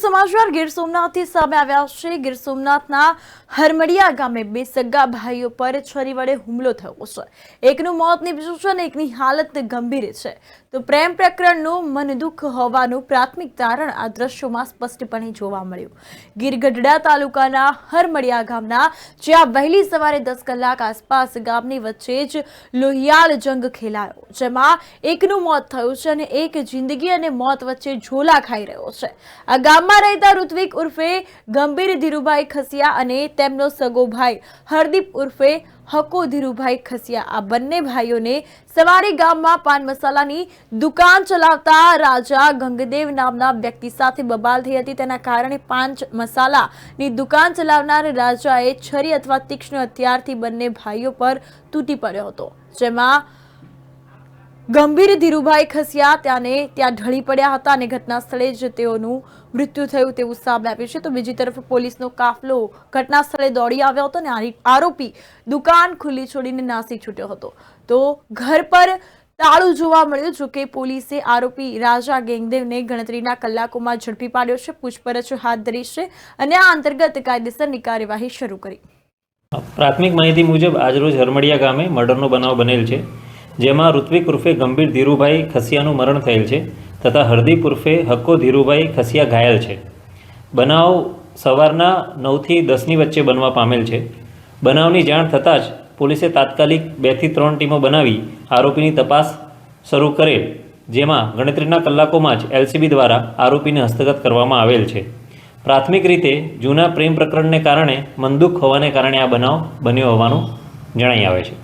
સમાચાર ગીર સોમનાથથી સામે આવ્યા છે। ગીર સોમનાથના હરમડિયા ગામે બે સગા ભાઈઓ પર છરી વડે હુમલો થયો છે। એકનું મોત નીપજ્યું છે અને એકની હાલત ગંભીર છે। તો પ્રેમ પ્રકરણનું મનદુખ હોવાનું પ્રાથમિક તારણ આ દ્રશ્યોમાં સ્પષ્ટપણે જોવા મળ્યું। ગીર ગઢડા તાલુકાના હરમડિયા ગામના જ્યાં વહેલી સવારે 10 કલાક આસપાસ ગામની વચ્ચે જ લોહિયાળ જંગ ખેલાયો, જેમાં એકનું મોત થયું છે અને એક જિંદગી અને મોત વચ્ચે ઝોલા ખાઈ રહ્યો છે। આ ગામમાં રહેતા ઋત્વિક ઉર્ફે ગંભીર ધીરુભાઈ ખસિયા અને તેમનો સગો ભાઈ હરદીપ ઉર્ફે હકો ધીરુભાઈ ખસિયા, આ બંને ભાઈઓને સવારે ગામમાં પાન મસાલાની દુકાન ચલાવતા રાજા ગંગદેવ નામના વ્યક્તિ સાથે બબાલ થઈ હતી। તેના કારણે પાન મસાલાની દુકાન ચલાવનાર રાજાએ છરી અથવા તીક્ષ્ણ હથિયારથી બંને ભાઈઓ પર તૂટી પડ્યો હતો, જેમાં ગંભીર ધીરુભાઈ ખસિયા ત્યાં ઢળી પડ્યા હતા અને ઘટના સ્થળે જ તેઓનું મૃત્યુ થયું તેવું સામે આવ્યું છે। તો બીજી તરફ પોલીસનો કાફલો ઘટના સ્થળે દોડી આવ્યો હતો અને આરોપી દુકાન ખુલ્લી છોડીને નાસી છૂટ્યો હતો। તો ઘર પર તાળું જોવા મળ્યું। જો કે પોલીસે આરોપી રાજા ગેંગદેવને ગણતરીના કલાકોમાં ઝડપી પાડ્યો છે, પૂછપરછ હાથ ધરી છે અને આ અંતર્ગત કાયદેસરની કાર્યવાહી શરૂ કરી। પ્રાથમિક માહિતી મુજબ આજરોજ હરમડિયા ગામે મર્ડરનો બનાવ બનેલ છે, જેમાં ઋત્વિક ઉર્ફે ગંભીર ધીરુભાઈ ખસિયાનું મરણ થયેલ છે તથા હરદીપ ઉર્ફે હક્કો ધીરુભાઈ ખસિયા ઘાયલ છે। બનાવ સવારના 9 થી 10ની વચ્ચે બનવા પામેલ છે। બનાવની જાણ થતાં જ પોલીસે તાત્કાલિક 2 થી 3 ટીમો બનાવી આરોપીની તપાસ શરૂ કરેલ, જેમાં ગણતરીના કલાકોમાં જ એલસીબી દ્વારા આરોપીને હસ્તગત કરવામાં આવેલ છે। પ્રાથમિક રીતે જૂના પ્રેમ પ્રકરણને કારણે મનદુખ હોવાને કારણે આ બનાવ બન્યો હોવાનું જણાઈ આવે છે।